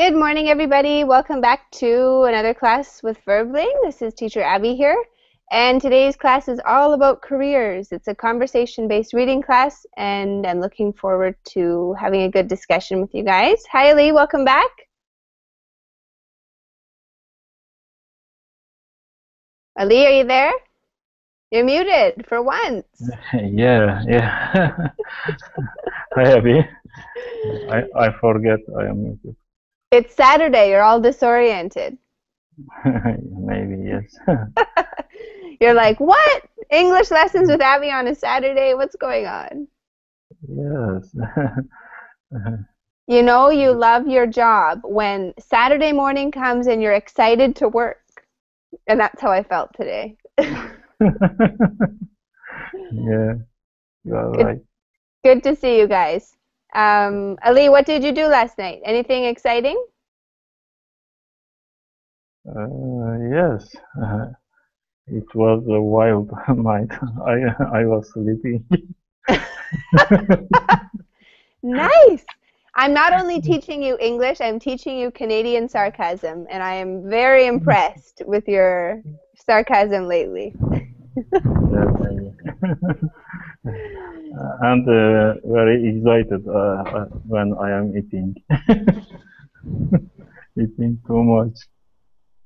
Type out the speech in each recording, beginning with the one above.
Good morning, everybody. Welcome back to another class with Verbling. This is Teacher Abby here, and today's class is all about careers. It's a conversation-based reading class, and I'm looking forward to having a good discussion with you guys. Hi, Ali. Welcome back. Ali, are you there? You're muted for once. Yeah. Hi, Abby. I forget I am muted. It's Saturday. You're all disoriented. Maybe, yes. You're like, what? English lessons with Abby on a Saturday? What's going on? Yes. You know you love your job when Saturday morning comes and you're excited to work. And that's how I felt today. Yeah, you are right. Good to see you guys. Ali, what did you do last night? Anything exciting? Yes. It was a wild night. I was sleeping. Nice! I'm not only teaching you English, I'm teaching you Canadian sarcasm, and I am very impressed with your sarcasm lately. And very excited when I am eating. Eating too much.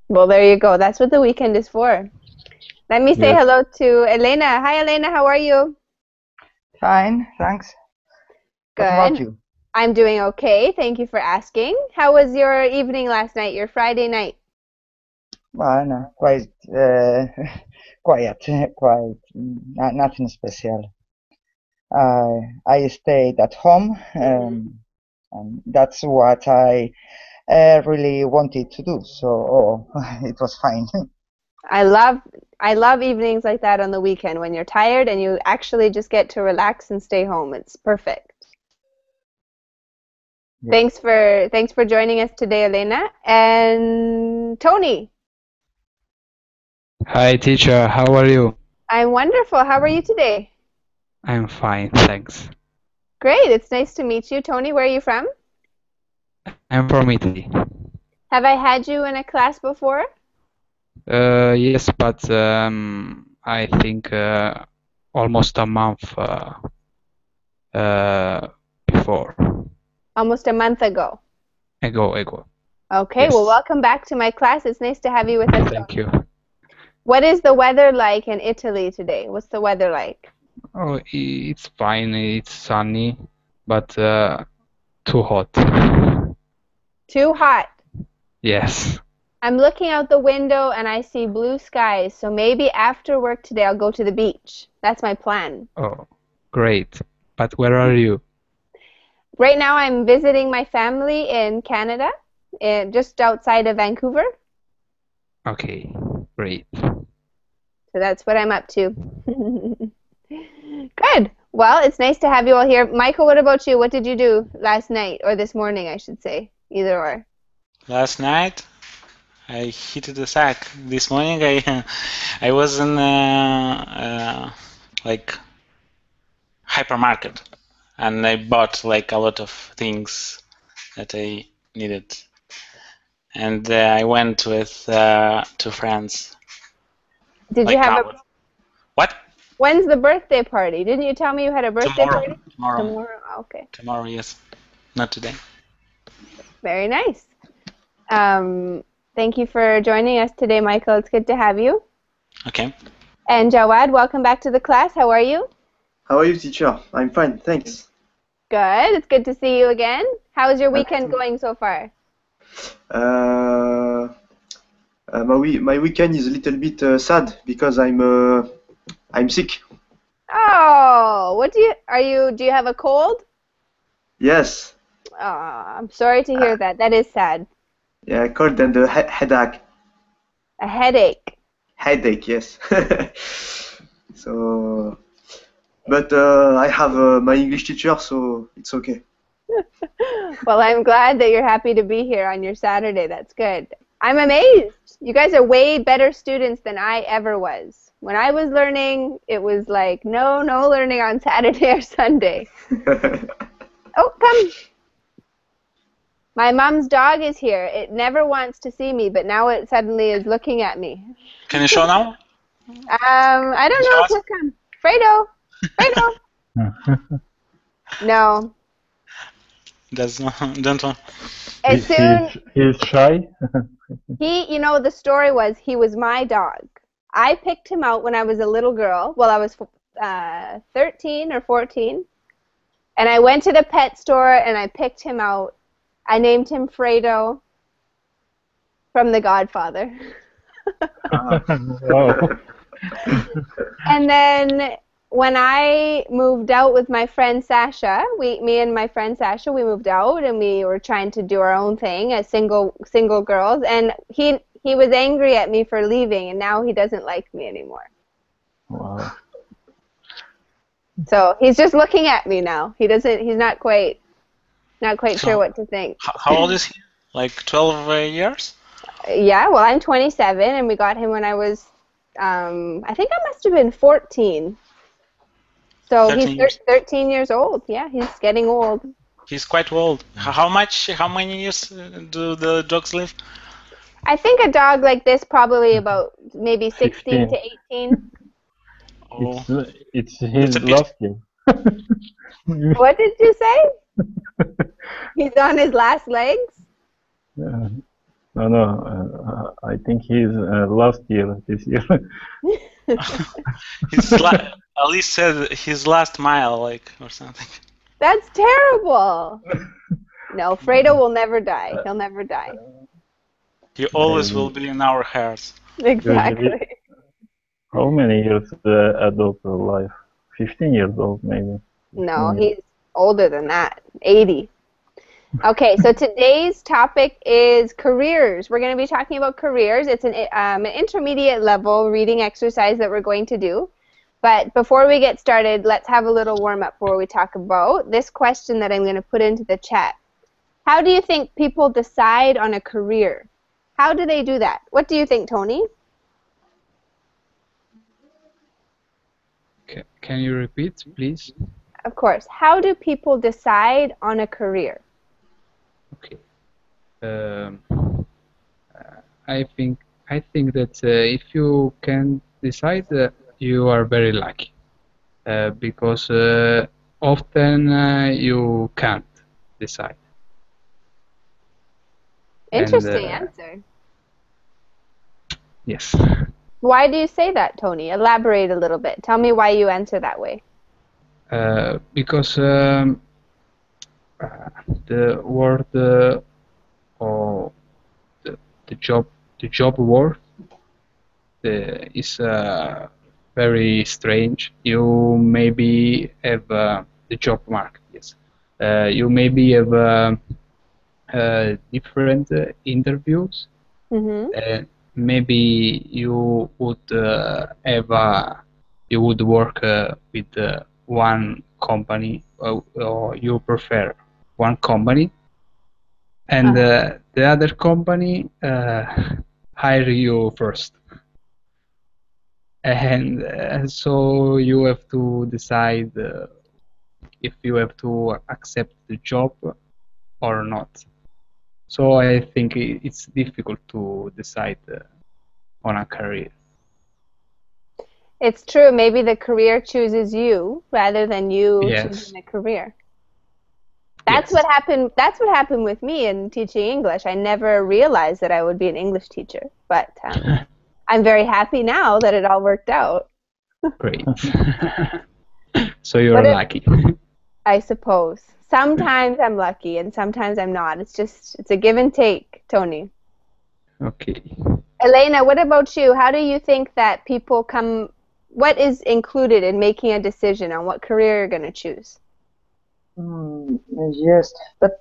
Well, there you go. That's what the weekend is for. Let me say hello to Elena. Hi, Elena. How are you? Fine, thanks. Good. What about you? I'm doing okay. Thank you for asking. How was your evening last night, your Friday night? Well, no, quite quiet, nothing special. I stayed at home, and that's what I really wanted to do. So it was fine. I love evenings like that on the weekend when you're tired and you actually just get to relax and stay home. It's perfect. Yeah. Thanks for joining us today, Elena. And Tony. Hi, teacher. How are you? I'm wonderful. How are you today? I'm fine, thanks. Great. It's nice to meet you. Tony, where are you from? I'm from Italy. Have I had you in a class before? Yes, but I think almost a month before. Almost a month ago. Ago. Okay, yes. Well, welcome back to my class. It's nice to have you with us. Thank you. What is the weather like in Italy today? What's the weather like? Oh, it's fine. It's sunny, but too hot. Too hot? Yes. I'm looking out the window and I see blue skies, so maybe after work today I'll go to the beach. That's my plan. Oh, great. But where are you? Right now I'm visiting my family in Canada, just outside of Vancouver. Okay, great. So that's what I'm up to. Good. Well, it's nice to have you all here. Michael, what about you? What did you do last night, or this morning, I should say, either or? Last night, I hit the sack. This morning, I was in like hypermarket, and I bought like a lot of things that I needed, and I went with 2 friends. Did like you have a... What? When's the birthday party? Didn't you tell me you had a birthday party? Tomorrow. Okay. Tomorrow, yes. Not today. Very nice. Thank you for joining us today, Michael. It's good to have you. Okay. And Jawad, welcome back to the class. How are you? How are you, teacher? I'm fine, thanks. Good. It's good to see you again. How's your weekend going so far? My weekend is a little bit sad because I'm sick. Oh, what do you have a cold? Yes. Oh, I'm sorry to hear that. That is sad. Yeah, cold and a headache. A headache. Headache, yes. So, but I have my English teacher, so it's okay. Well, I'm glad that you're happy to be here on your Saturday. That's good. I'm amazed. You guys are way better students than I ever was. When I was learning, it was like, no learning on Saturday or Sunday. Oh, come. My mom's dog is here. It never wants to see me, but now it suddenly is looking at me. Can you show now? I don't know. Show us. Click on Fredo. Fredo. No. That's not, don't want. As soon He's shy. you know, the story was he was my dog. I picked him out when I was a little girl. Well, I was 13 or 14, and I went to the pet store and I picked him out. I named him Fredo from The Godfather. Wow. And then when I moved out with my friend Sasha, me and my friend Sasha, we moved out and we were trying to do our own thing as single girls. And he was angry at me for leaving, and now he doesn't like me anymore. Wow. So he's just looking at me now. He's not quite sure what to think. How old is he? Like 12 years? Yeah, well, I'm 27, and we got him when I was, I think I must have been 14. So 13 he's years. 13 years old. Yeah, he's getting old. He's quite old. How many years do the dogs live? I think a dog like this probably about maybe 16 to 18. Oh, It's It's his a bit- last year. What did you say? He's on his last legs? No, I think he's last year this year. at least said his last mile, like, or something. That's terrible. No, Fredo will never die. He'll never die. He always will be in our hearts. Exactly. How many years a dog alive? 15 years old, maybe. No, he's older than that. 80. Okay, so today's topic is careers. We're going to be talking about careers. It's an intermediate level reading exercise that we're going to do. But before we get started, let's have a little warm-up before we talk about this question that I'm going to put into the chat. How do you think people decide on a career? How do they do that? What do you think, Tony? Can you repeat, please? Of course. How do people decide on a career? Okay. I think that if you can decide, you are very lucky, because often you can't decide. Interesting answer. Yes. Why do you say that, Tony? Elaborate a little bit. Tell me why you answer that way. Because the word or the job word is very strange. You maybe have the job market. Yes. You maybe have different interviews. Mm-hmm. Maybe you would you would work with one company, or you prefer one company, and the other company hire you first, and so you have to decide if you have to accept the job or not. So I think it's difficult to decide on a career. It's true. Maybe the career chooses you rather than you Yes. choosing the career. That's Yes. what happened. That's what happened with me in teaching English. I never realized that I would be an English teacher, but I'm very happy now that it all worked out. Great. So you're But lucky. I suppose. Sometimes I'm lucky and sometimes I'm not. It's a give and take, Tony. Okay. Elena, what about you? How do you think that people what is included in making a decision on what career you're going to choose? Yes, but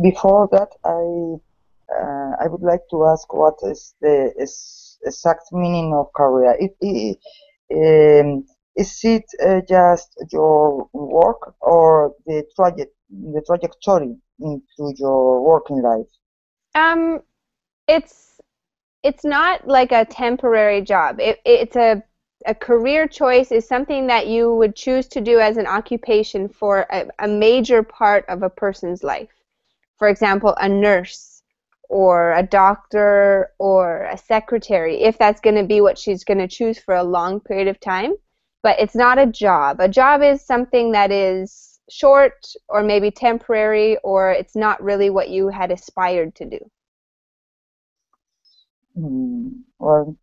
before that, I would like to ask what is the exact meaning of career. Is it just your work or the trajectory into your working life? It's not like a temporary job. It's a career choice is something that you would choose to do as an occupation for a major part of a person's life. for example, a nurse or a doctor or a secretary, if that's going to be what she's going to choose for a long period of time. But it's not a job. A job is something that is short or maybe temporary, or it's not really what you had aspired to do. Well,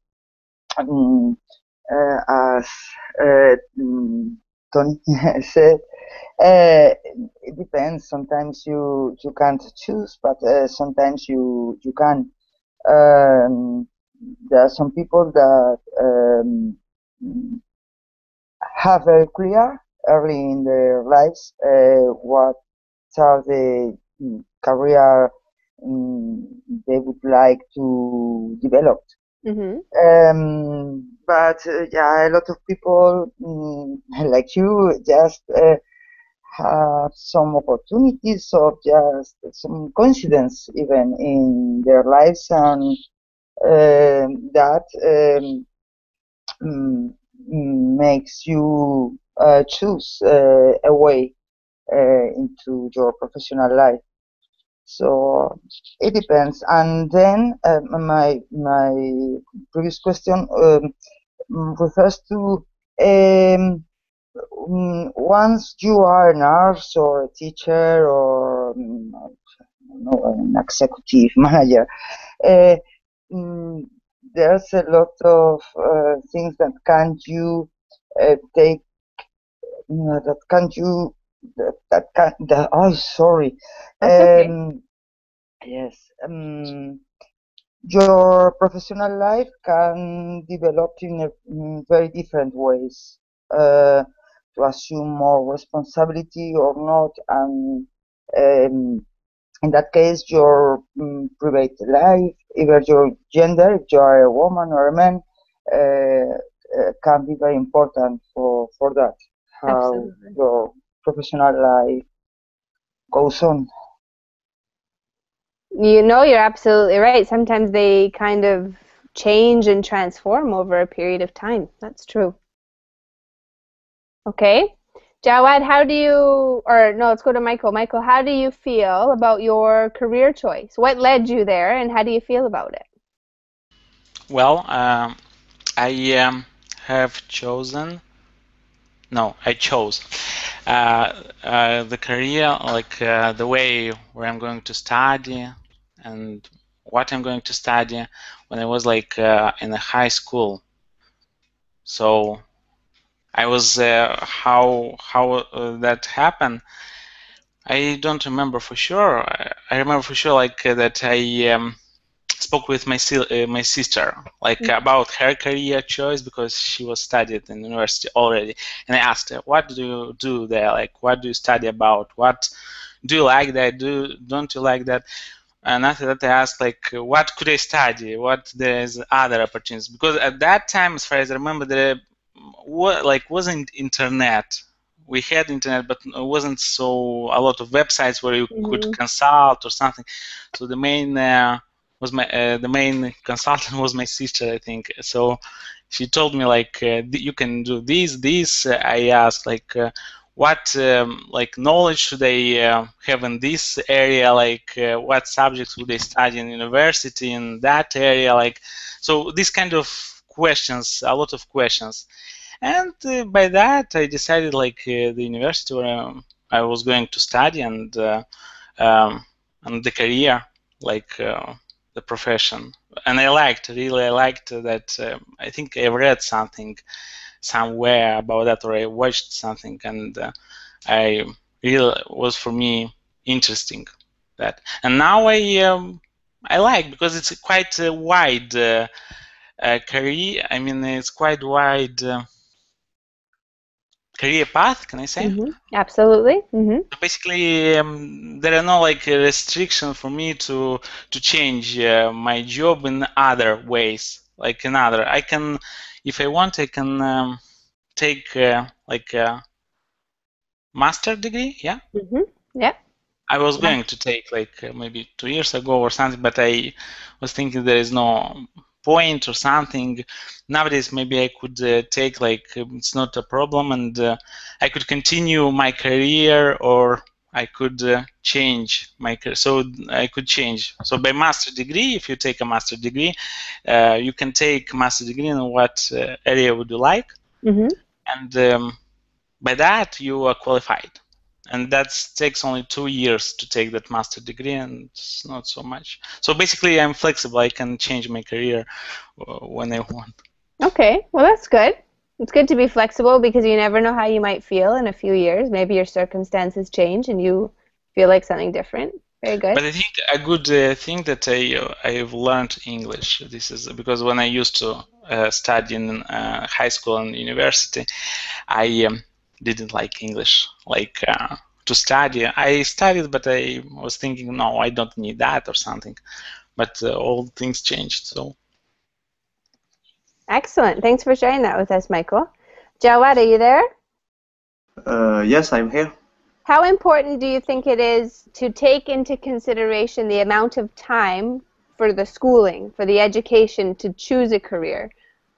as Tony said, it depends. Sometimes you can't choose, but sometimes you can. There are some people that have very clear early in their lives what are the career they would like to develop. But yeah, a lot of people like you just have some opportunities or just some coincidence even in their lives, and that makes you choose a way into your professional life. So it depends. And then my previous question refers to once you are a nurse or a teacher or an executive manager, there's a lot of things that can't you take. That can't you. That can. That, oh, sorry. Okay. Yes. Your professional life can develop in very different ways. To assume more responsibility or not, and in that case, your private life, either your gender, if you are a woman or a man, can be very important for that. How Absolutely. your professional life goes on. You know, you're absolutely right. Sometimes they kind of change and transform over a period of time. That's true. Okay. Jawad, how do you, or no, let's go to Michael. Michael, how do you feel about your career choice? What led you there, and how do you feel about it? Well, I have chosen. No, I chose the career, like the way where I'm going to study and what I'm going to study when I was like in a high school. So I was how that happened. I don't remember for sure. I remember for sure like that I spoke with my sister like about her career choice because she was studied in university already, and I asked her, what do you do there, like what do you study about, what do you like that, don't you like that? And after that I asked like what could I study, what there's other opportunities, because at that time, as far as I remember, there wasn't internet. We had internet, but it wasn't so a lot of websites where you could consult or something. So the main the main consultant was my sister, I think. So she told me like you can do this. I asked like what like knowledge should I have in this area, like what subjects would I study in university in that area, like so this kind of questions, a lot of questions. And by that I decided like the university where I was going to study and the career, like the profession. And I liked that. I think I read something somewhere about that, or I watched something, and I really was for me interesting that. And now I like, because it's quite a wide career. I mean, it's quite wide career path. Can I say? Absolutely. Basically, there are no like restriction for me to change my job in other ways. Like in other, I can, if I want, I can take like a master degree. Yeah. Yeah. I was going to take like maybe 2 years ago or something, but I was thinking there is no point or something. Nowadays, maybe I could take like it's not a problem, and I could continue my career, or I could change my career. So I could change. So by master degree, if you take a master degree, you can take master degree in what area would you like, and by that you are qualified. And that takes only 2 years to take that master degree, and it's not so much. So basically, I'm flexible. I can change my career when I want. Okay, well that's good. It's good to be flexible because you never know how you might feel in a few years. Maybe your circumstances change and you feel like something different. Very good. But I think a good thing that I've learned English. This is because when I used to study in high school and university, I didn't like English, like to study. I studied, but I was thinking, no, I don't need that or something. But all things changed, so. Excellent. Thanks for sharing that with us, Michael. Jawad, are you there? Yes, I'm here. How important do you think it is to take into consideration the amount of time for the schooling, for the education to choose a career?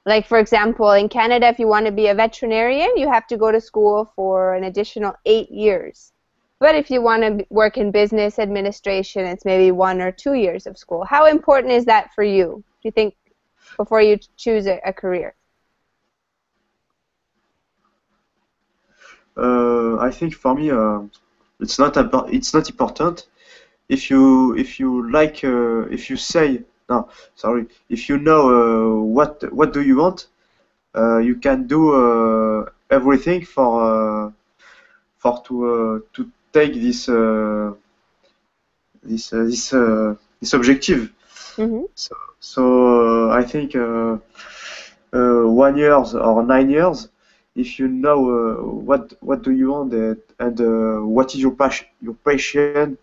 Like, for example, in Canada, if you want to be a veterinarian, you have to go to school for an additional 8 years. But if you want to work in business administration, it's maybe 1 or 2 years of school. How important is that for you, do you think, before you choose a career? I think for me, it's not important. If you like, if you say no, sorry, if you know what do you want, you can do everything for to take this objective. So I think 1 year or 9 years, if you know what do you want and what is your passion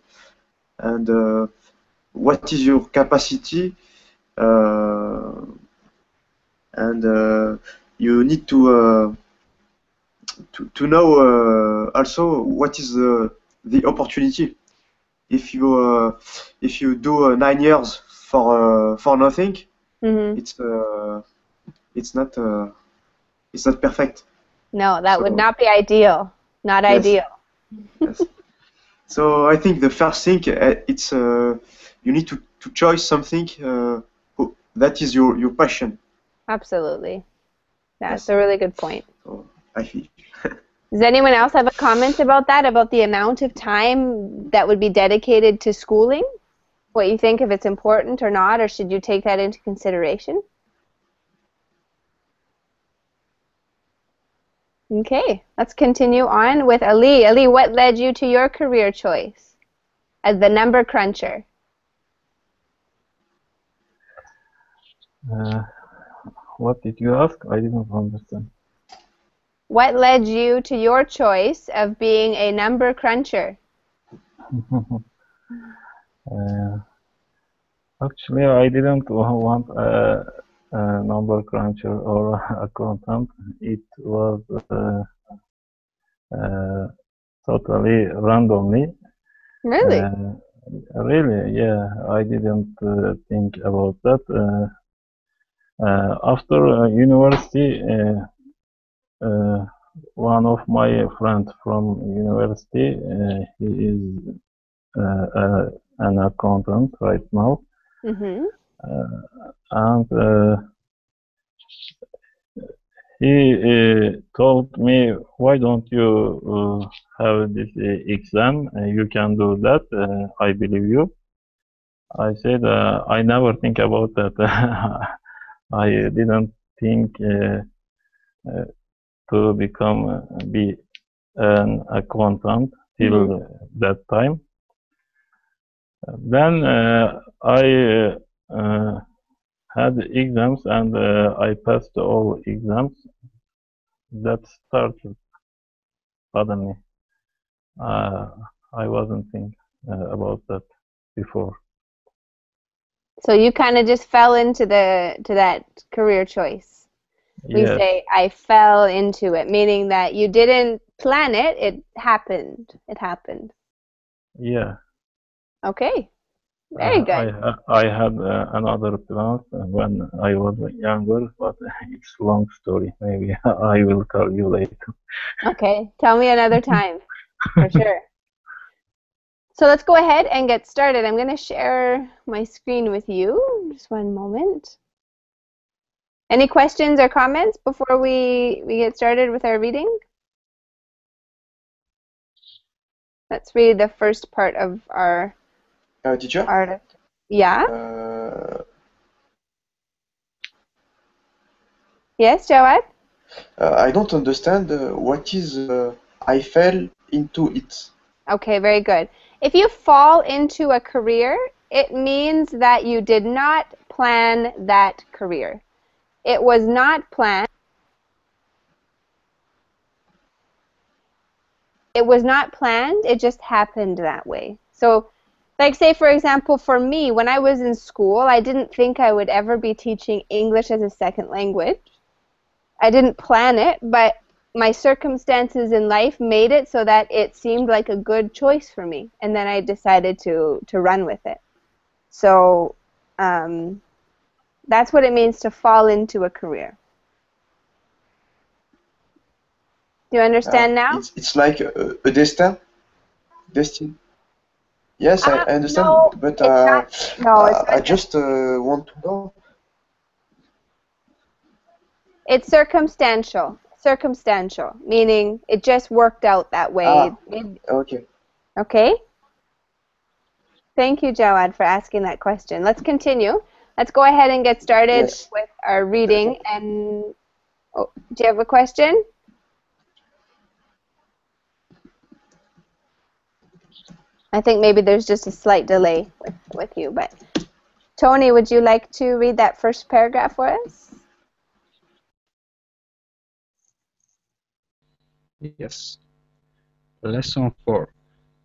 and what is your capacity, and you need to know also what is the opportunity. If you do 9 years for nothing, it's not perfect. No, that would not be ideal. Not ideal. Yes. So I think the first thing it's you need to choose something that is your passion. Absolutely. That's a really good point. So I think. Does anyone else have a comment about that, about the amount of time that would be dedicated to schooling? What you think, if it's important or not, or should you take that into consideration? Okay, let's continue on with Ali. Ali, what led you to your career choice as the number cruncher? What did you ask? I didn't understand. What led you to your choice of being a number cruncher? Actually, I didn't want a number cruncher or accountant. It was totally randomly. Really? Really, yeah. I didn't think about that. After university, one of my friends from university, he is an accountant right now, and he told me, why don't you have this exam? You can do that. I believe you. I said, I never think about that. I didn't think to be an accountant till that time. Then I had exams and I passed all exams. That started suddenly. I wasn't thinking about that before. So you kind of just fell into that career choice. We Yes. say I fell into it, meaning that you didn't plan it, it happened. It happened. Yeah. Okay. Very good. I had another plans when I was younger, but it's a long story. Maybe I will tell you later. Okay. Tell me another time, for sure. So let's go ahead and get started. I'm going to share my screen with you. Just one moment. Any questions or comments before we get started with our reading? Let's read the first part of our Teacher? article. Yeah? Yes, Jawad? I don't understand what is I fell into it. Okay, very good. If you fall into a career, it means that you did not plan that career. It was not planned. It was not planned, it just happened that way. So, like say for example, for me, when I was in school, I didn't think I would ever be teaching English as a second language. I didn't plan it, but my circumstances in life made it so that it seemed like a good choice for me, and then I decided to run with it. So that's what it means to fall into a career. Do you understand now? It's like a destin? Destin? Yes, I understand, No, but it's not. No, it's not I just want to know. It's circumstantial. Circumstantial, meaning it just worked out that way. Okay. Okay? Thank you, Jawad, for asking that question. Let's continue. Let's go ahead and get started with our reading. And do you have a question? I think maybe there's just a slight delay with you, but Tony, would you like to read that first paragraph for us? Yes. Lesson 4.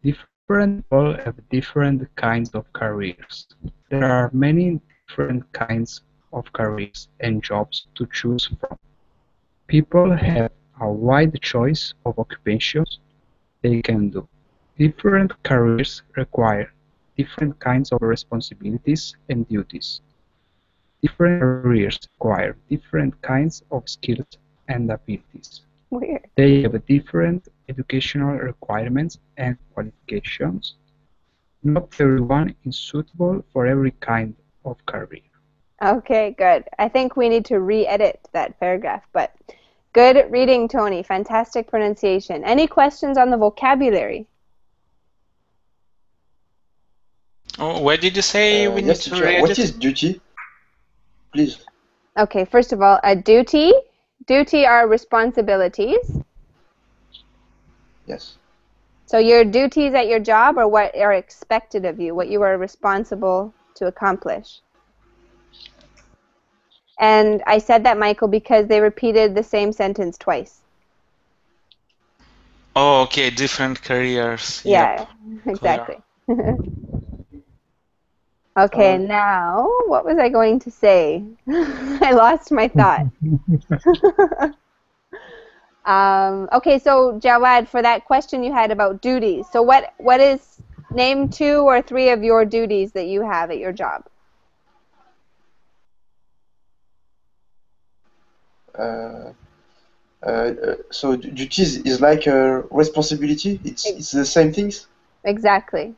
Different people have different kinds of careers. There are many different kinds of careers and jobs to choose from. People have a wide choice of occupations they can do. Different careers require different kinds of responsibilities and duties. Different careers require different kinds of skills and abilities. Weird. They have different educational requirements and qualifications. Not everyone is suitable for every kind of career. Okay, good. I think we need to re-edit that paragraph, but good reading, Tony. Fantastic pronunciation. Any questions on the vocabulary? Oh, where did you say we need yes, to teacher. read What it? is duty? Please. Okay, first of all, a duty. Duty are responsibilities. Yes. So your duties at your job are what are expected of you, what you are responsible to accomplish. And I said that, Michael, because they repeated the same sentence twice. Oh, okay, different careers. Yeah, Yep. exactly. Okay, now, what was I going to say? I lost my thought. Okay, so Jawad, for that question you had about duties, so what is, name 2 or 3 of your duties that you have at your job? So duties is like a responsibility. It's the same things. Exactly.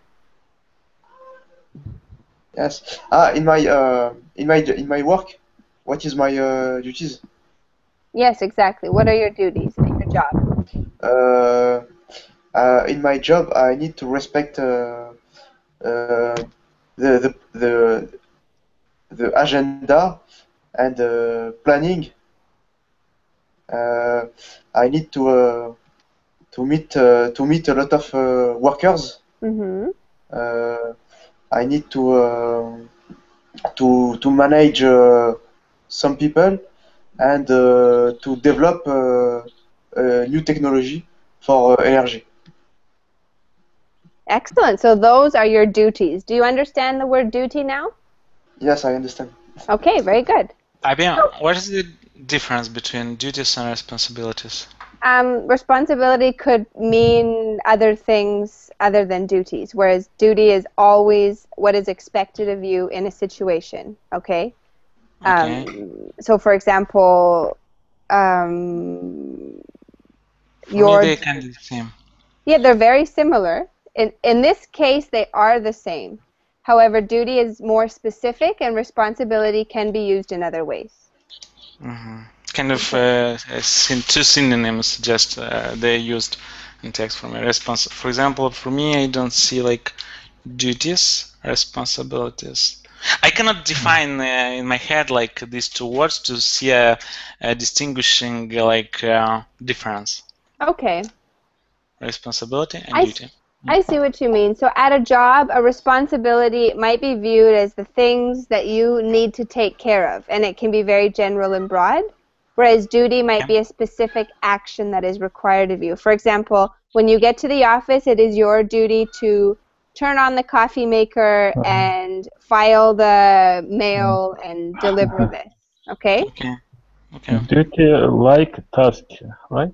Yes. In my work, what is my duties? Yes, exactly. What are your duties at your job? In my job, I need to respect the agenda and planning. I need to meet a lot of workers. Mm-hmm. I need to manage some people and to develop new technology for energy. Excellent. So those are your duties. Do you understand the word duty now? Yes, I understand. Okay, very good. IBM, what is the difference between duties and responsibilities? Responsibility could mean other things other than duties, whereas duty is always what is expected of you in a situation, okay? So, for example, For me, they can be the same. Yeah, they're very similar. in this case, they are the same. However, duty is more specific and responsibility can be used in other ways. Kind of two synonyms just they're used in text for me. For example, for me, I don't see like duties, responsibilities. I cannot define in my head like these two words to see a distinguishing like difference. Okay. Responsibility and duty. I see what you mean. So at a job, a responsibility might be viewed as the things that you need to take care of, and it can be very general and broad, whereas duty might be a specific action that is required of you. For example, when you get to the office, it is your duty to turn on the coffee maker and file the mail and deliver this. Okay? Okay. Duty like task, right?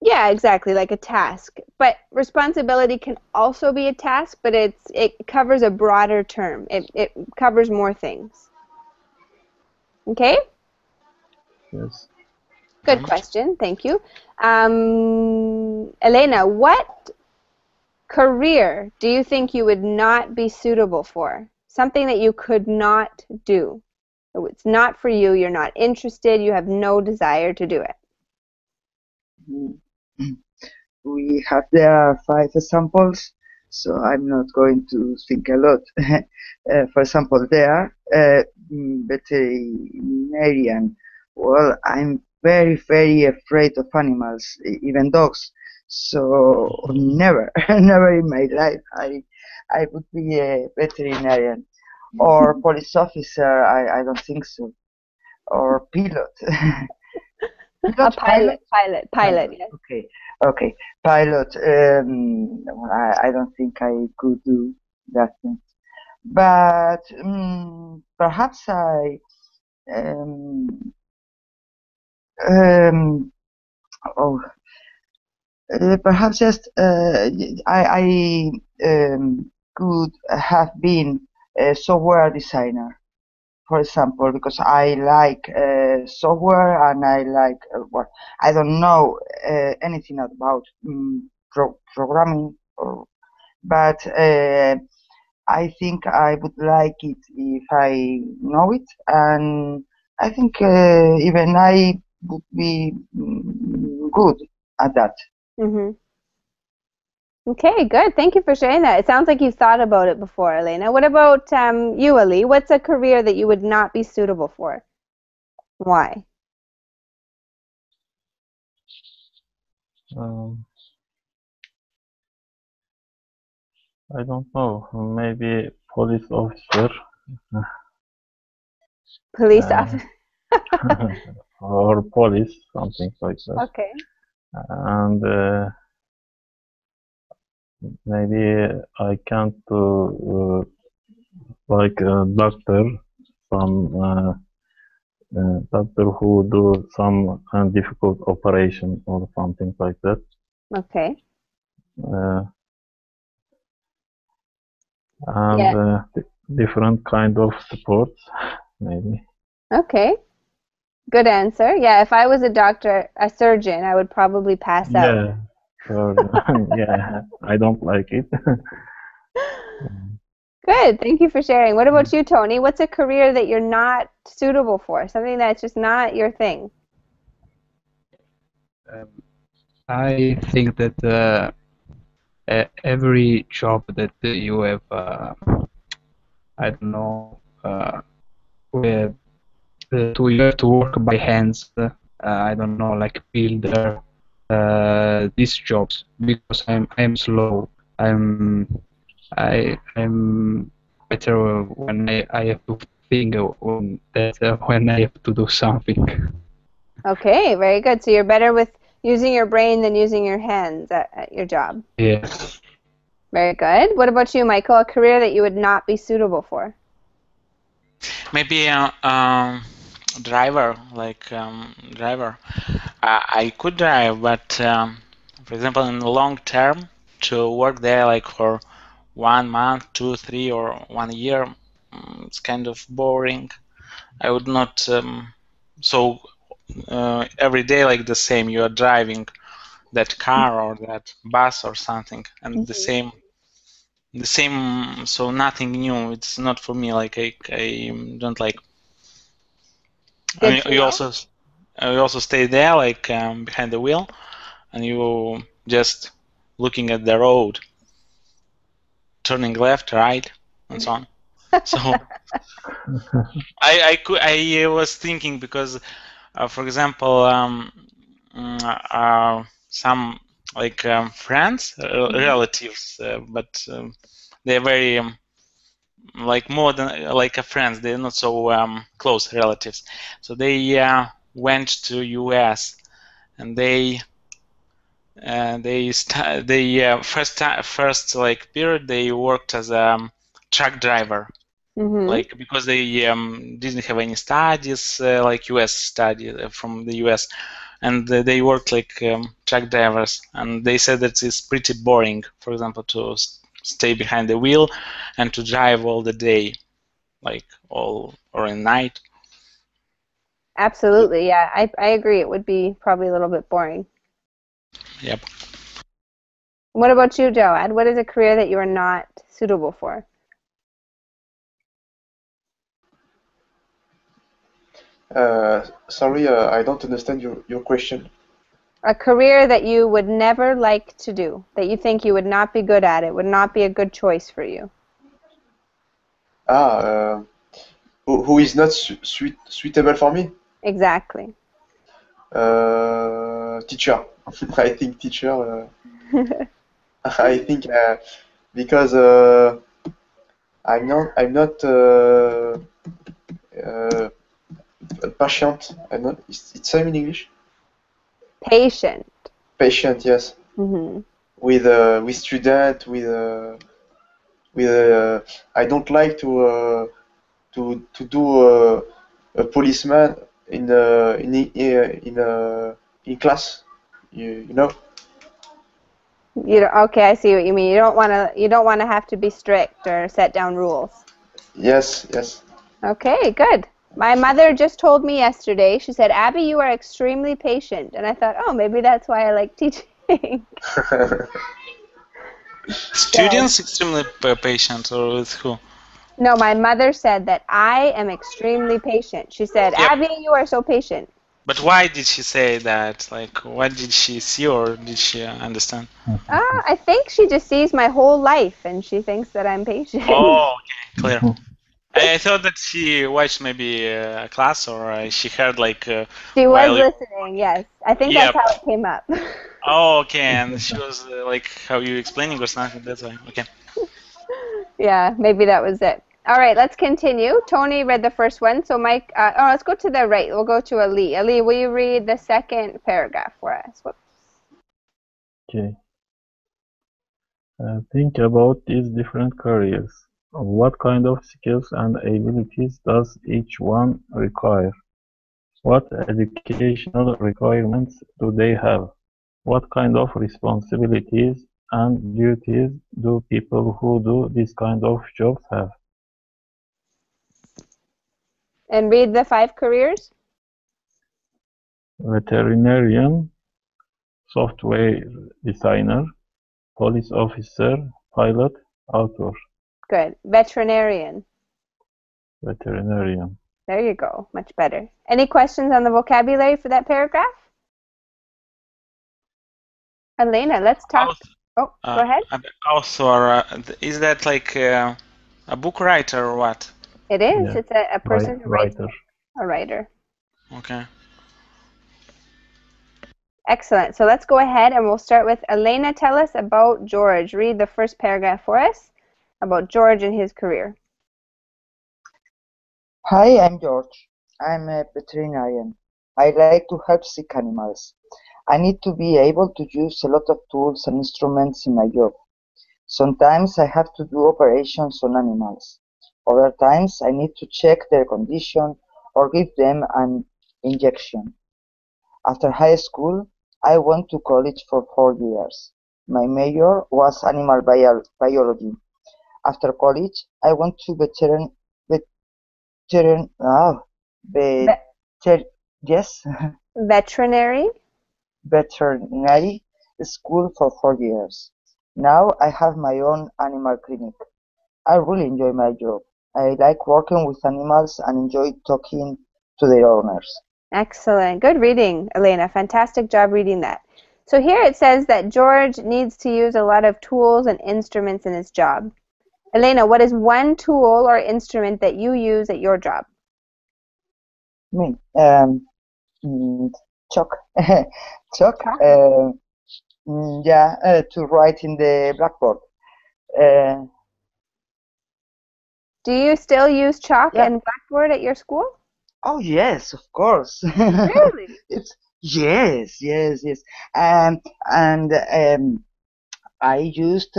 Yeah, exactly, like a task. But responsibility can also be a task, but it covers a broader term. It covers more things. Okay? Yes. Good question. Thank you. Elena, what career do you think you would not be suitable for? Something that you could not do. It's not for you. You're not interested. You have no desire to do it. We have there 5 examples, so I'm not going to think a lot. For example, there, veterinarian. Well, I'm very, very afraid of animals, even dogs. So never, never in my life I would be a veterinarian. Or police officer, I don't think so. Or pilot. A pilot, yes. Okay, pilot. I don't think I could do that thing. But perhaps perhaps just I could have been a software designer, for example, because I like software and I like well, I don't know anything about programming, but I think I would like it if I know it, and I think even I would be good at that. Okay, good. Thank you for sharing that. It sounds like you've thought about it before, Elena. What about you, Ali? What's a career that you would not be suitable for? Why? I don't know. Maybe police officer. Police officer. Or police, something like that. Okay. And maybe I can't do like a doctor, some doctor who do some difficult operation or something like that. Okay. And different kind of sports, maybe. Okay. Good answer. Yeah, if I was a surgeon, I would probably pass out. Yeah, sure. Yeah, I don't like it. Good. Thank you for sharing. What about you, Tony? What's a career that you're not suitable for? Something that's just not your thing? I think that every job that you have, I don't know, where you have to work by hands. I don't know, like builder. These jobs, because I'm slow. I'm better when I have to think when I have to do something. Okay, very good. So you're better with using your brain than using your hands at your job. Yeah. Very good. What about you, Michael? A career that you would not be suitable for? Maybe driver, like driver. I could drive, but for example, in the long term, to work there like for 1 month, 2, 3, or 1 year, it's kind of boring. I would not. So every day like the same, you are driving that car or that bus or something, and the same the same, so nothing new. It's not for me. Like I don't like. I mean, you also stay there, like behind the wheel, and you just looking at the road, turning left, right, and so on. So I was thinking because, for example, some like friends, relatives, but they're very like more than like a friends. They're not so close relatives. So they went to US and they first like period they worked as a truck driver. Like because they didn't have any studies like US study from the US, and they worked like truck drivers, and they said that it's pretty boring, for example, to stay behind the wheel and to drive all the day, like all or at night. Absolutely, yeah. I agree. It would be probably a little bit boring. Yep. What about you, Joad? What is a career that you are not suitable for? Sorry, I don't understand your question. A career that you would never like to do, that you think you would not be good at, it would not be a good choice for you. Who is not suitable for me? Exactly. Teacher. I think teacher. I think because I'm not patient. I'm not. It's same in English. Patient. Patient, yes. With student, I don't like to do a policeman in class. You know. Okay, I see what you mean. You don't want to have to be strict or set down rules. Yes, yes. Okay, good. My mother just told me yesterday, she said, Abby, you are extremely patient. And I thought, oh, maybe that's why I like teaching. Students extremely patient, or with who? No, my mother said that I am extremely patient. She said, Yep. Abby, you are so patient. But why did she say that? Like, what did she see, or did she understand? I think she just sees my whole life, and she thinks that I'm patient. Oh, okay, clear. I thought that she watched maybe a class, or she heard like. She was listening, yes. I think that's how it came up. Oh, okay, and she was like how you explaining or something. That's why. Okay. Yeah, maybe that was it. All right, let's continue. Tony read the first one, so Mike. Let's go to the right. We'll go to Ali. Ali, will you read the second paragraph for us? Whoops. Okay. Think about these different careers. What kind of skills and abilities does each one require? What educational requirements do they have? What kind of responsibilities and duties do people who do this kind of jobs have? And read the 5 careers. Veterinarian, software designer, police officer, pilot, author. Good. Veterinarian. Veterinarian. There you go. Much better. Any questions on the vocabulary for that paragraph? Elena, let's talk. Go ahead. Author, is that like a book writer or what? It is. Yeah. It's a person who writes. Writer. A writer. Okay. Excellent. So let's go ahead and we'll start with Elena. Tell us about George. Read the first paragraph for us about George and his career. Hi, I'm George. I'm a veterinarian. I like to help sick animals. I need to be able to use a lot of tools and instruments in my job. Sometimes I have to do operations on animals. Other times I need to check their condition or give them an injection. After high school, I went to college for 4 years. My major was animal biology. After college, I went to Veterinary school for 4 years. Now I have my own animal clinic. I really enjoy my job. I like working with animals and enjoy talking to their owners. Excellent. Good reading, Elena. Fantastic job reading that. So here it says that George needs to use a lot of tools and instruments in his job. Elena, what is one tool or instrument that you use at your job? Me, chalk, chalk. To write in the blackboard. Do you still use chalk Yeah. and blackboard at your school? Oh yes, of course. Really? Yes. And I used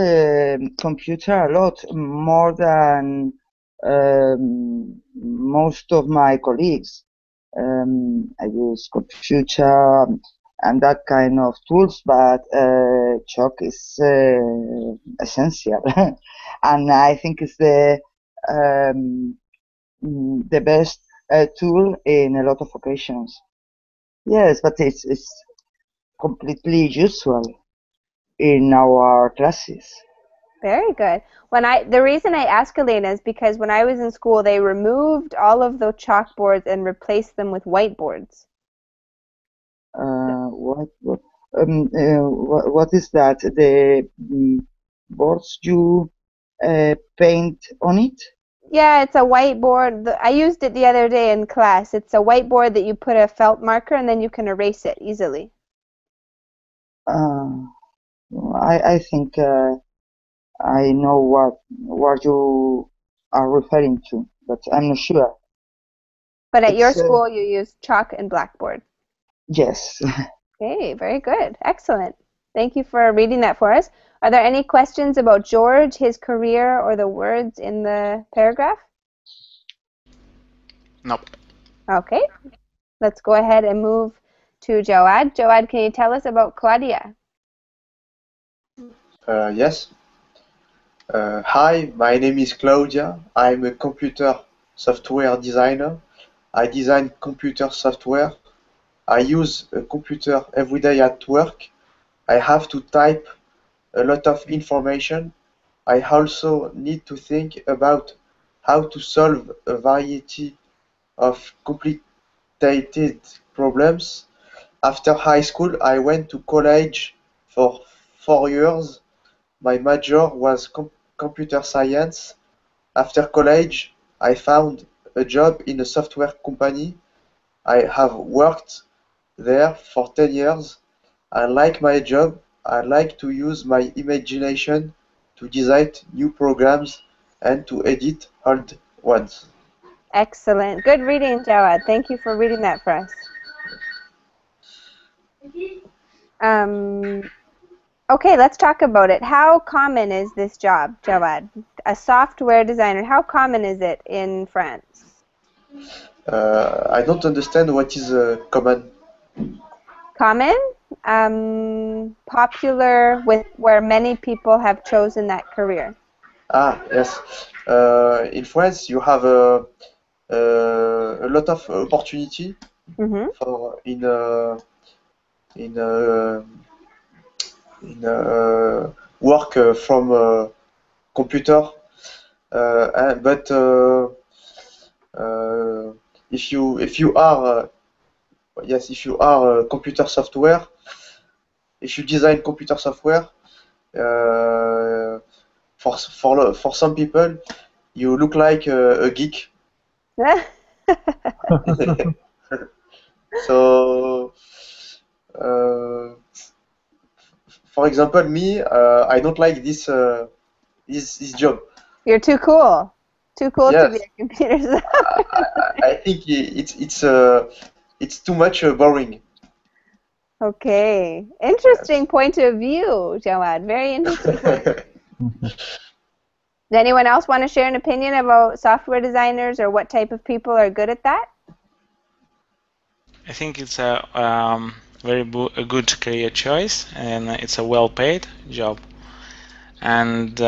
computer a lot more than most of my colleagues. I use computer and that kind of tools, but chalk is essential, and I think it's the best tool in a lot of occasions. Yes, but it's completely usual in our classes. Very good. The reason I ask Elena is because when I was in school, they removed all of the chalkboards and replaced them with whiteboards. What is that? The boards you paint on it? Yeah, it's a whiteboard. I used it the other day in class. It's a whiteboard that you put a felt marker and then you can erase it easily. I think I know what you are referring to, but I'm not sure. But at your school, you use chalk and blackboard. Yes. Okay, very good. Excellent. Thank you for reading that for us. Are there any questions about George, his career, or the words in the paragraph? Nope. Okay. Let's go ahead and move to Jawad. Jawad, can you tell us about Claudia? Yes. Hi, my name is Claudia. I'm a computer software designer. I design computer software. I use a computer every day at work. I have to type a lot of information. I also need to think about how to solve a variety of complicated problems. After high school, I went to college for 4 years. My major was computer science. After college, I found a job in a software company. I have worked there for 10 years. I like my job. I like to use my imagination to design new programs and to edit old ones. Excellent. Good reading, Jawad. Thank you for reading that for us. Okay, let's talk about it. How common is this job, Jawad? A software designer, how common is it in France? I don't understand what is common. Common? Popular, where many people have chosen that career. Ah, yes. In France, you have a lot of opportunity for in work from computer, but if you are yes, if you are computer software, if you design computer software, for some people, you look like a geek. So, for example, me, I don't like this job. You're too cool. Too cool Yes. to be a computer software. I think it's too much boring. Okay. Interesting point of view, Jawad. Very interesting. Does anyone else want to share an opinion about software designers or what type of people are good at that? I think it's a good career choice, and it's a well-paid job. And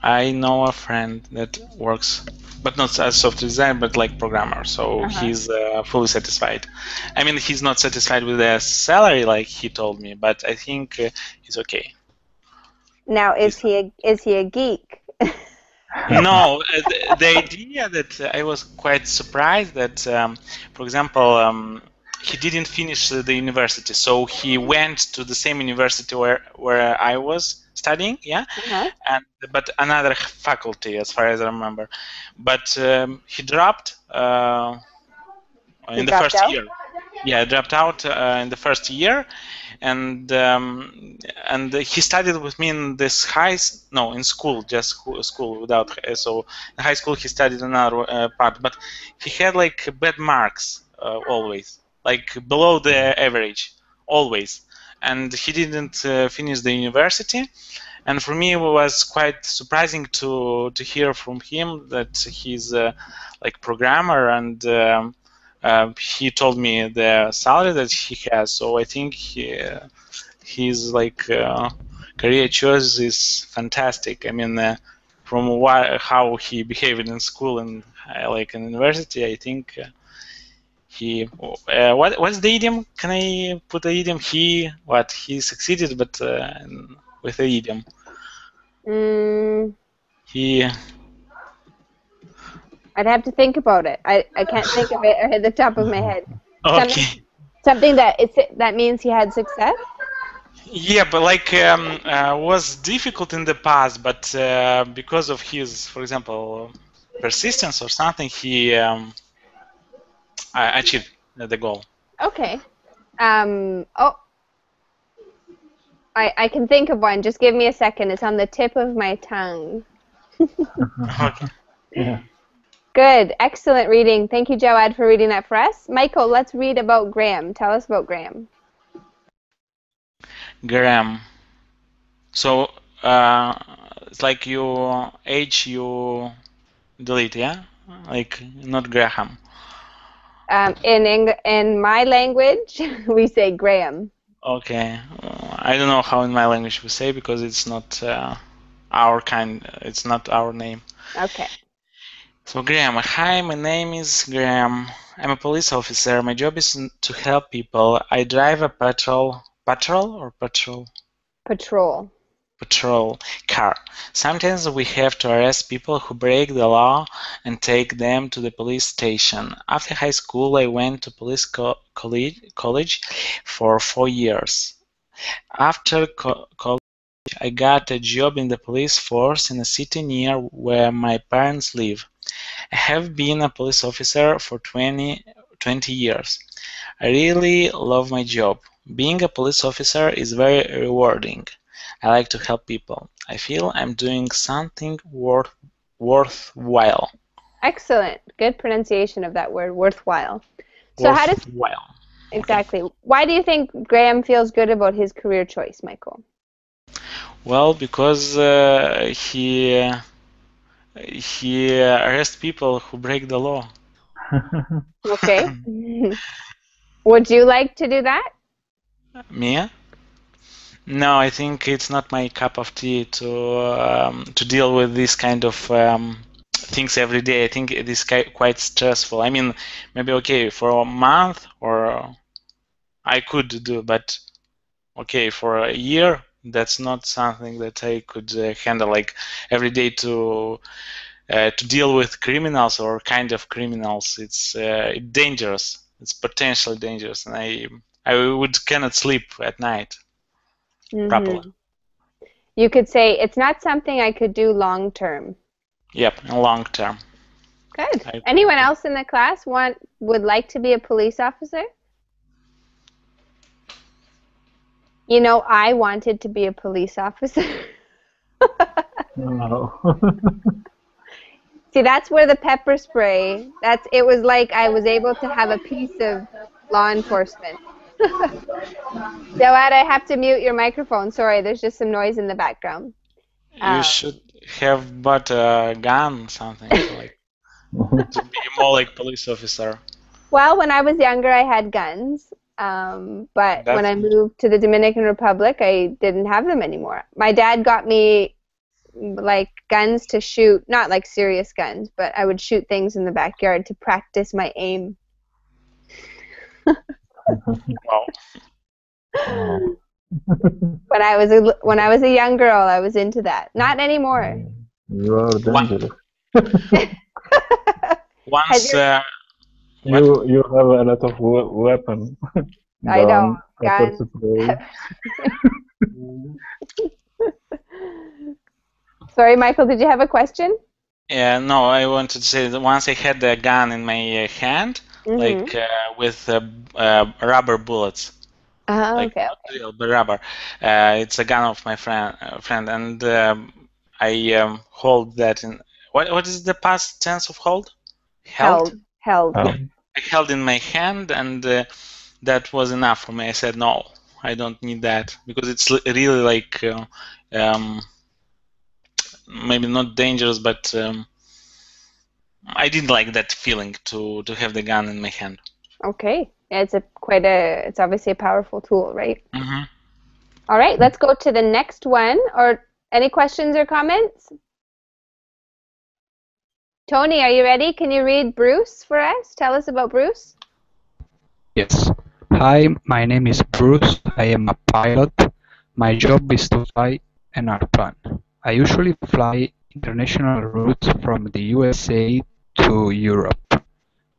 I know a friend that works, but not as software designer, but like programmer. So he's fully satisfied. I mean, he's not satisfied with the salary, like he told me, but I think he's okay. Now, is he a geek? No, the idea that I was quite surprised that, for example, he didn't finish the university, so he went to the same university where I was studying, yeah, but another faculty, as far as I remember. But he dropped in the first year. Yeah, dropped out in the first year, and he studied with me in this in school, just school without. So in high school he studied another part, but he had like bad marks always, like below the average, always, and he didn't finish the university. And for me, it was quite surprising to hear from him that he's like programmer, and he told me the salary that he has. So I think his like career choice is fantastic. I mean, from how he behaved in school and like in university, I think he. What's the idiom? Can I put the idiom? He succeeded, but with the idiom. He. I'd have to think about it. I can't think of it at the top of my head. Okay. Something that means he had success? Yeah, but like was difficult in the past, but because of his, for example, persistence or something, he achieved the goal. Okay. I can think of one. Just give me a second. It's on the tip of my tongue. Okay. Yeah. Good. Excellent reading. Thank you, Jawad, for reading that for us. Michael, let's read about Graham. Tell us about Graham. Graham. So it's like you H you delete, yeah? Like not Graham. In my language, we say Graham. Okay. I don't know how in my language we say because it's not our kind. It's not our name. Okay. So Graham, hi, my name is Graham. I'm a police officer. My job is to help people. I drive a patrol car. Sometimes we have to arrest people who break the law and take them to the police station. After high school, I went to police college for 4 years. After college, I got a job in the police force in a city near where my parents live. I have been a police officer for 20 years. I really love my job. Being a police officer is very rewarding. I like to help people. I feel I'm doing something worthwhile. Excellent. Good pronunciation of that word, worthwhile. So worthwhile. Exactly. Okay. Why do you think Graham feels good about his career choice, Michael? Well, because he arrests people who break the law. Okay. Would you like to do that? Me? No, I think it's not my cup of tea to deal with this kind of things every day. I think it is quite stressful. I mean, maybe okay for a month or I could do, but okay for a year, that's not something that I could handle. Like every day to deal with criminals or kind of criminals, it's dangerous. It's potentially dangerous, and I cannot sleep at night. Properly. You could say it's not something I could do long term. Yep, long term. Good. Anyone else in the class would like to be a police officer? You know, I wanted to be a police officer. No. See, that's where the pepper spray, it was like I was able to have a piece of law enforcement. Jawad, I have to mute your microphone. Sorry, there's just some noise in the background. You should have bought a gun, something like to be more like police officer. Well, when I was younger, I had guns, but when I moved to the Dominican Republic, I didn't have them anymore. My dad got me like guns to shoot, not like serious guns, but I would shoot things in the backyard to practice my aim. Wow. Wow. When I was a young girl, I was into that. Not anymore. You are dangerous. Once, You have a lot of weapon. I know, Pepper gun. spray. Sorry, Michael, did you have a question? yeah, no, I wanted to say that once I had a gun in my hand, like with rubber bullets. Oh, Like okay. not real, but rubber. It's a gun of my friend, and I hold that in. What is the past tense of hold? Held. Oh, I held in my hand, and that was enough for me. I said no, I don't need that because it's really like maybe not dangerous, but I didn't like that feeling to have the gun in my hand. Okay. Yeah, it's obviously a powerful tool, right? Mm-hmm. All right, let's go to the next one. Or any questions or comments? Tony, are you ready? Can you read Bruce for us? Tell us about Bruce. Yes. Hi, my name is Bruce. I am a pilot. My job is to fly an airplane. I usually fly international routes from the USA to Europe.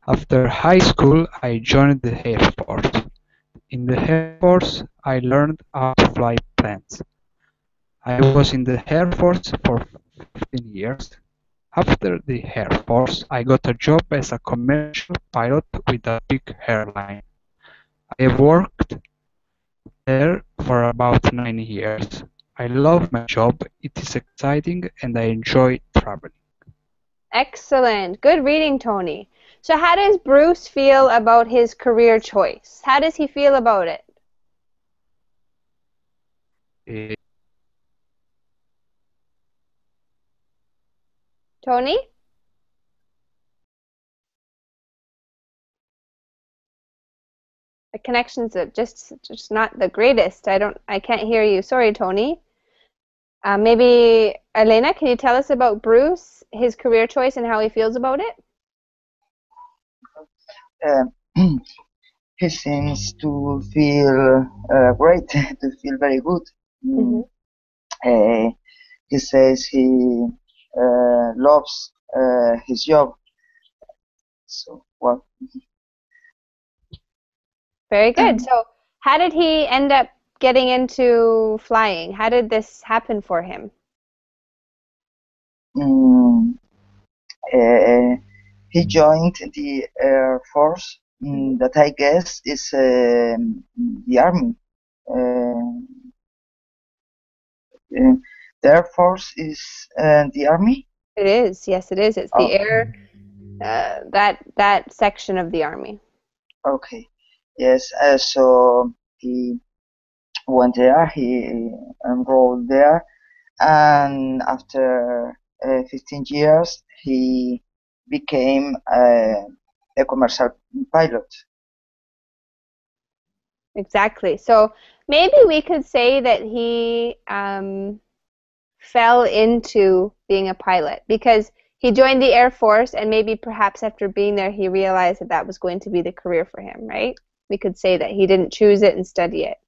After high school, I joined the Air Force. In the Air Force, I learned how to fly planes. I was in the Air Force for 15 years. After the Air Force, I got a job as a commercial pilot with a big airline. I have worked there for about 9 years. I love my job, it is exciting, and I enjoy traveling. Excellent. Good reading, Tony. So how does Bruce feel about his career choice? How does he feel about it? Eh, Tony? The connection's just not the greatest. I can't hear you. Sorry, Tony. Maybe Elena, can you tell us about Bruce, his career choice, and how he feels about it? He seems to feel great, to feel very good. He says he loves his job. So, well, Very good. So how did he end up getting into flying? How did this happen for him? mm, he joined the Air Force, that I guess is the Army. The Air Force is the Army? It is. Yes, it is. It's the Oh, air, that section of the Army. okay. Yes, so he went there, he enrolled there, and after 15 years, he became a commercial pilot. Exactly. So maybe we could say that he fell into being a pilot because he joined the Air Force, and maybe perhaps after being there he realized that that was going to be the career for him, right? We could say that he didn't choose it and study it.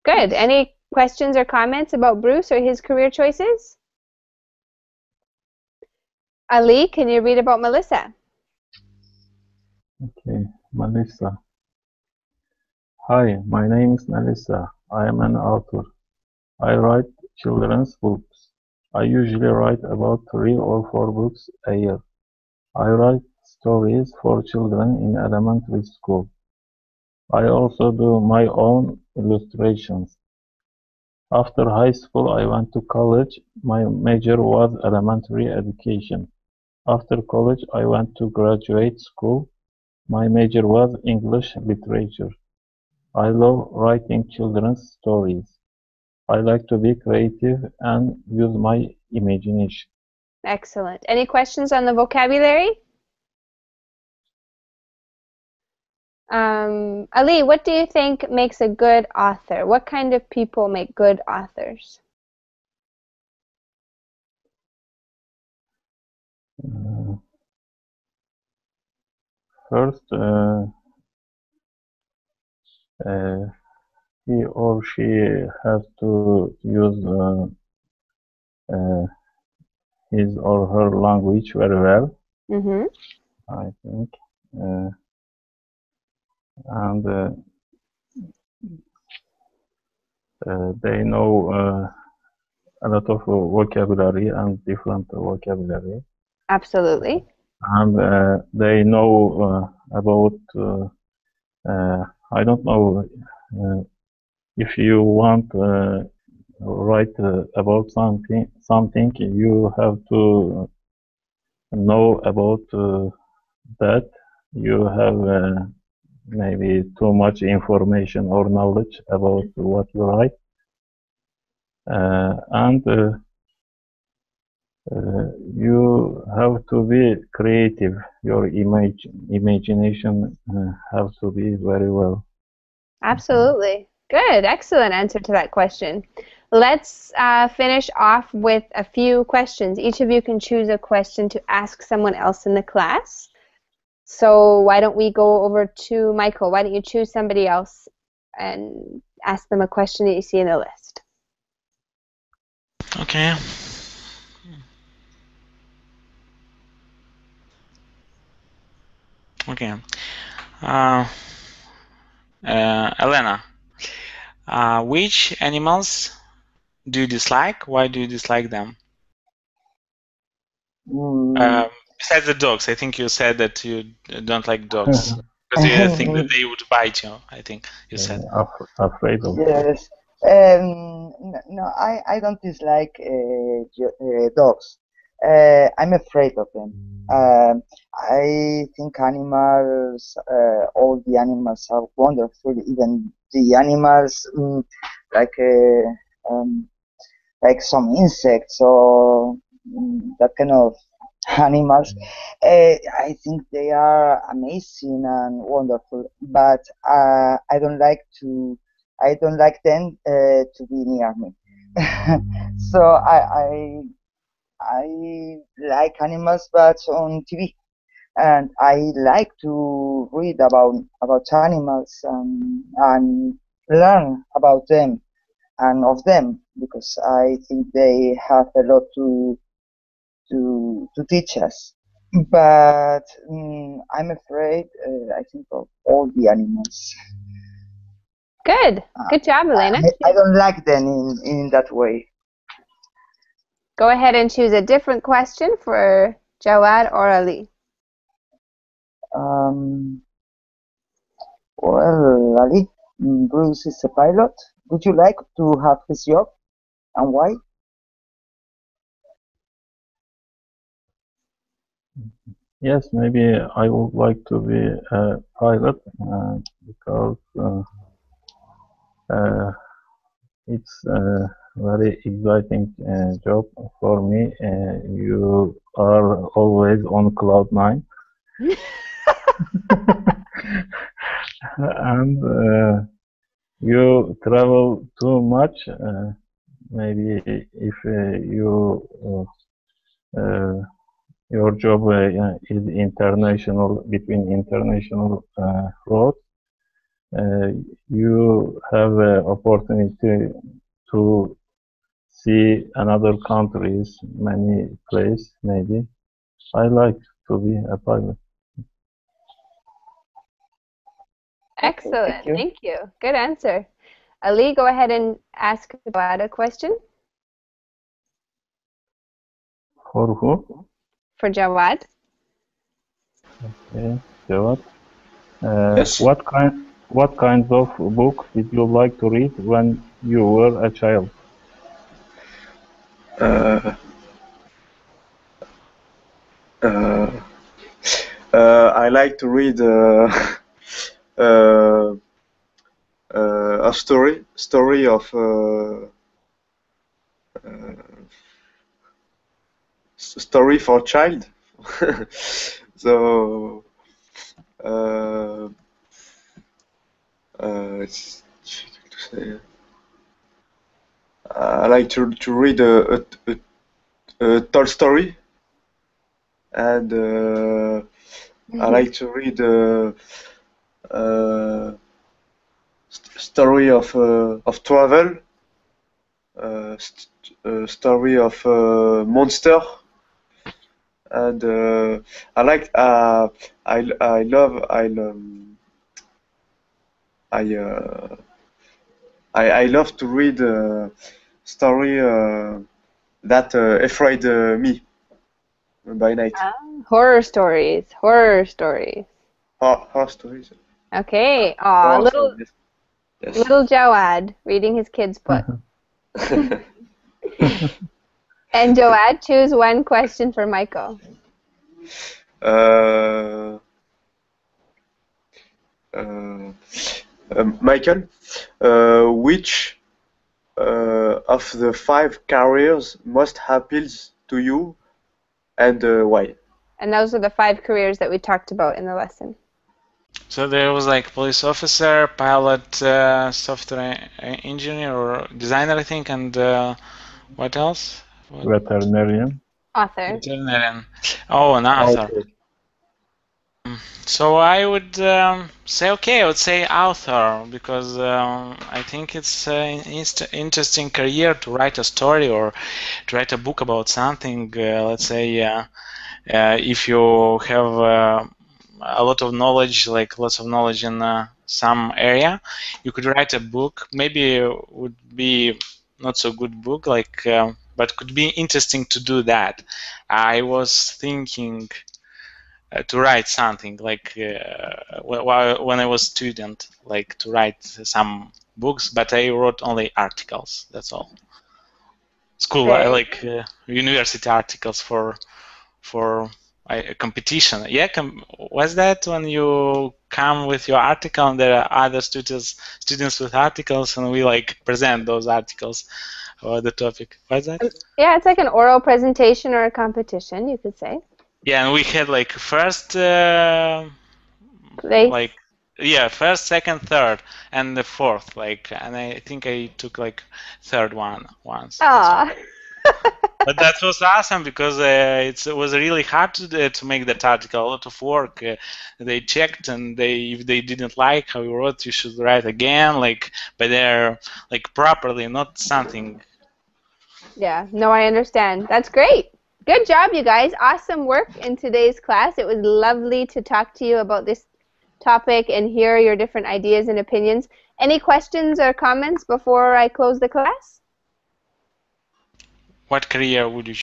Good. Any questions or comments about Bruce or his career choices? Ali, can you read about Melissa? okay. Melissa. Hi, my name is Melissa. I am an author. I write children's books. I usually write about 3 or 4 books a year. I write stories for children in elementary school. I also do my own illustrations. After high school, I went to college. My major was elementary education. After college, I went to graduate school. My major was English literature. I love writing children's stories. I like to be creative and use my imagination. Excellent. Any questions on the vocabulary? Ali, what do you think makes a good author? What kind of people make good authors? First, he or she has to use his or her language very well, Mm-hmm. I think, and they know a lot of vocabulary and different vocabulary, Absolutely. and they know about I don't know if you want write about something you have to know about that. You have maybe too much information or knowledge about what you write, and you have to be creative. Your imagination have to be very well. Absolutely. Good. Excellent answer to that question. Let's finish off with a few questions. Each of you can choose a question to ask someone else in the class. So why don't we go over to Michael? Why don't you choose somebody else and ask them a question that you see in the list? Okay. Okay. Elena, which animals do you dislike? Why do you dislike them? Besides the dogs, I think you said that you don't like dogs because you think that they would bite you. I think you said. Afraid of. Yes. No, I don't dislike dogs. I'm afraid of them. I think animals, all the animals are wonderful. Even the animals like some insects or that kind of animals. I think they are amazing and wonderful, but I don't like them to be near me. So I like animals, but on TV, and I like to read about animals and learn about them and of them, because I think they have a lot to teach us. But I'm afraid, I think, of all the animals. Good. Good job, Elena. I don't like them in that way. Go ahead and choose a different question for Jawad or Ali. Well, Ali, Bruce is a pilot. Would you like to have his job, and why? Yes, maybe I would like to be a pilot because it's a very exciting job for me. You are always on cloud 9. And you travel too much. Maybe if your job is international, between international roads, you have an opportunity to see another countries, many places. Maybe I like to be a pilot. Excellent. Okay, thank you. Good answer. Ali, go ahead and ask Jawad a question. For who? For Jawad. Okay, Jawad. Yes. What kinds of books did you like to read when you were a child? I like to read a story of story for child. So it's difficult to say. I like to read a Tolstoy. and I like to read story of travel, story of monster, and I like I love I love to read story that afraid me by night. Horror stories. Horror stories. Horror stories. Okay. Aw, Horror little stories. Yes. little Joad reading his kid's book. And Joad, choose one question for Michael. Michael, which of the 5 careers most appeals to you, and why? And those are the 5 careers that we talked about in the lesson. So there was like police officer, pilot, software engineer or designer, I think, and what else? Veterinarian. Author. Veterinarian. Oh, an author. So I would say, okay, I would say author, because I think it's an interesting career to write a story or to write a book about something. Let's say if you have a lot of knowledge, like lots of knowledge in some area, you could write a book. Maybe it would be not so good book, like, but could be interesting to do that. I was thinking to write something like when I was student, like to write some books, but I wrote only articles. That's all. School, like university articles for a competition. Yeah, was that when you come with your article and there are other students with articles and we like present those articles about the topic? Was that? Yeah, it's like an oral presentation or a competition, you could say. Yeah, and we had like first, Place. like, yeah, first, second, third, and the fourth. Like, and I think I took like third one once. Aww. But that was awesome because it was really hard to make that article. A lot of work. They checked, and if they didn't like how you wrote, you should write again, like, but they're like properly, not something. Yeah. No, I understand. That's great. Good job, you guys. Awesome work in today's class. It was lovely to talk to you about this topic and hear your different ideas and opinions. Any questions or comments before I close the class? What career would you